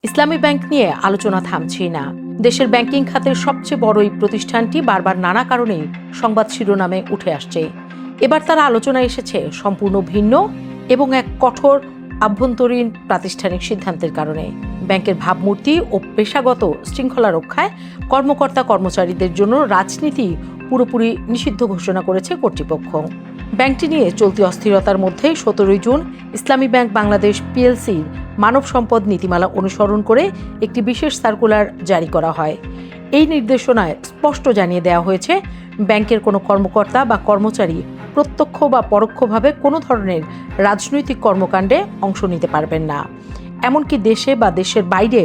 ইসলামী bank নিয়ে আলোচনা থামছেই না। দেশের ব্যাংকিং খাতের সবচেয়ে বড় এই প্রতিষ্ঠানটি বারবার নানা কারণে সংবাদ শিরোনামে উঠে আসছে। এবার তারা আলোচনায় এসেছে সম্পূর্ণ ভিন্ন এবং এক কঠোর আভ্যন্তরীণ প্রাতিষ্ঠানিক সিদ্ধান্তের কারণে। ব্যাংকের ভাবমূর্তি ও পেশাগত শৃঙ্খলা রক্ষায় কর্মকর্তা কর্মচারীদের জন্য রাজনীতি পুরোপুরি নিষিদ্ধ ঘোষণা করেছে কর্তৃপক্ষ। ব্যাংকটি নিয়ে চলতি অস্থিরতার মধ্যে 17 জুন ইসলামী ব্যাংক বাংলাদেশ পিএলসির মানব সম্পদ নীতিমালা অনুসরণ করে একটি বিশেষ সার্কুলার জারি করা হয়। এই নির্দেশনায় স্পষ্ট জানিয়ে দেওয়া হয়েছে, ব্যাংকের কোনো কর্মকর্তা বা কর্মচারী প্রত্যক্ষ বা পরোক্ষভাবে কোনো ধরনের রাজনৈতিক কর্মকাণ্ডে অংশ নিতে পারবেন না। এমনকি দেশে বা দেশের বাইরে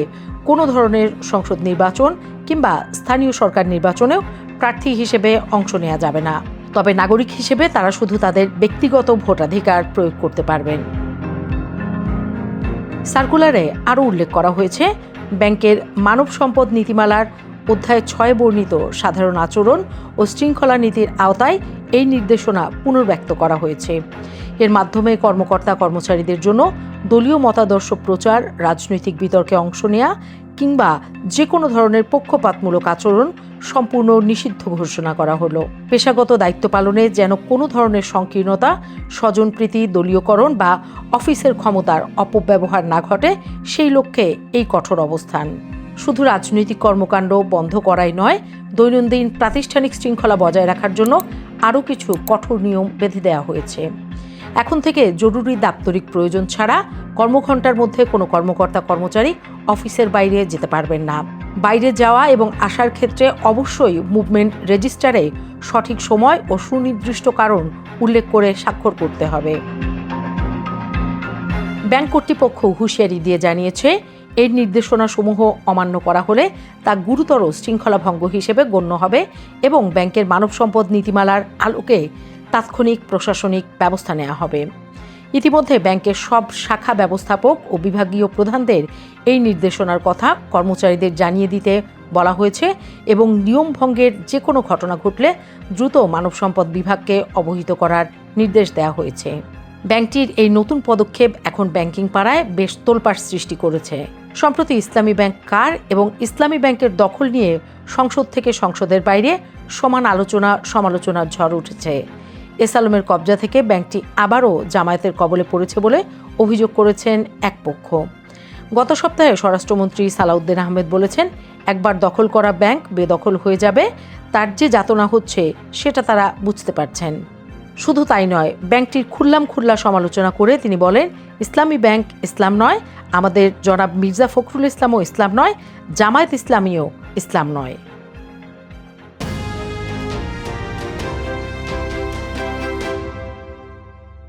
কোনো ধরনের সংসদ নির্বাচন কিংবা স্থানীয় সরকার নির্বাচনেও প্রার্থী হিসেবে অংশ নেওয়া যাবে না। তবে নাগরিক হিসেবে তারা শুধু তাদের ব্যক্তিগত ভোটাধিকার প্রয়োগ করতে পারবেন। সার্কুলারে আরও উল্লেখ করা হয়েছে, ব্যাংকের মানব সম্পদ নীতিমালার অধ্যায় 6 বর্ণিত সাধারণ আচরণ ও শৃঙ্খলা নীতির আওতায় এই নির্দেশনা পুনর্ব্যক্ত করা হয়েছে। এর মাধ্যমে কর্মকর্তা কর্মচারীদের জন্য দলীয় মতাদর্শ প্রচার, রাজনৈতিক বিতর্কে অংশ নেওয়া কিংবা যে কোনো ধরনের পক্ষপাতমূলক আচরণ সম্পূর্ণ নিষিদ্ধ ঘোষণা করা হলো। পেশাগত দায়িত্ব পালনে যেন কোনো ধরনের সংকীর্ণতা, স্বজনপ্রীতি, দলীয়করণ বা অফিসের ক্ষমতার অপব্যবহার না ঘটে, সেই লক্ষ্যে এই কঠোর অবস্থান। শুধু রাজনৈতিক কর্মকাণ্ড বন্ধ করাই নয়, দৈনন্দিন প্রাতিষ্ঠানিক শৃঙ্খলা বজায় রাখার জন্য আরও কিছু কঠোর নিয়ম বেঁধে দেওয়া হয়েছে। এখন থেকে জরুরি দাপ্তরিক প্রয়োজন ছাড়া কর্মঘণ্টার মধ্যে কোনো কর্মকর্তা কর্মচারী অফিসের বাইরে যেতে পারবেন না। বাইরে যাওয়া এবং আসার ক্ষেত্রে অবশ্যই মুভমেন্ট রেজিস্টারে সঠিক সময় ও সুনির্দিষ্ট কারণ উল্লেখ করে স্বাক্ষর করতে হবে। ব্যাংক কর্তৃপক্ষ হুঁশিয়ারি দিয়ে জানিয়েছে, এর নির্দেশনাসমূহ অমান্য করা হলে তা গুরুতর শৃঙ্খলা ভঙ্গ হিসেবে গণ্য হবে এবং ব্যাংকের মানব সম্পদ নীতিমালার আলোকে তাৎক্ষণিক প্রশাসনিক ব্যবস্থা নেওয়া হবে। ইতিমধ্যে ব্যাংকের সব শাখা ব্যবস্থাপক ও বিভাগীয় প্রধানদের এই নির্দেশনার কথা কর্মচারীদের জানিয়ে দিতে বলা হয়েছে এবং নিয়ম ভঙ্গের যে কোনো ঘটনা ঘটলে দ্রুত মানব সম্পদ বিভাগকে অবহিত করার নির্দেশ দেওয়া হয়েছে। ব্যাংকটির এই নতুন পদক্ষেপ এখন ব্যাংকিং পাড়ায় বেশ তোলপাড় সৃষ্টি করেছে। সম্প্রতি ইসলামী ব্যাংক কার এবং ইসলামী ব্যাংকের দখল নিয়ে সংসদ থেকে সংসদের বাইরে সমান আলোচনা সমালোচনার ঝড় উঠেছে। এস আলমের কবজা থেকে ব্যাংকটি আবারও জামায়াতের কবলে পড়েছে বলে অভিযোগ করেছেন এক পক্ষ। গত সপ্তাহে স্বরাষ্ট্রমন্ত্রী সালাউদ্দিন আহমেদ বলেছেন, একবার দখল করা ব্যাংক বেদখল হয়ে যাবে, তার যে যাতনা হচ্ছে সেটা তারা বুঝতে পারছেন। শুধু তাই নয়, ব্যাংকটির খুল্লা সমালোচনা করে তিনি বলেন, ইসলামী ব্যাংক ইসলাম নয়, আমাদের জনাব মির্জা ফখরুল ইসলামও ইসলাম নয়, জামায়াত ইসলামীও ইসলাম নয়।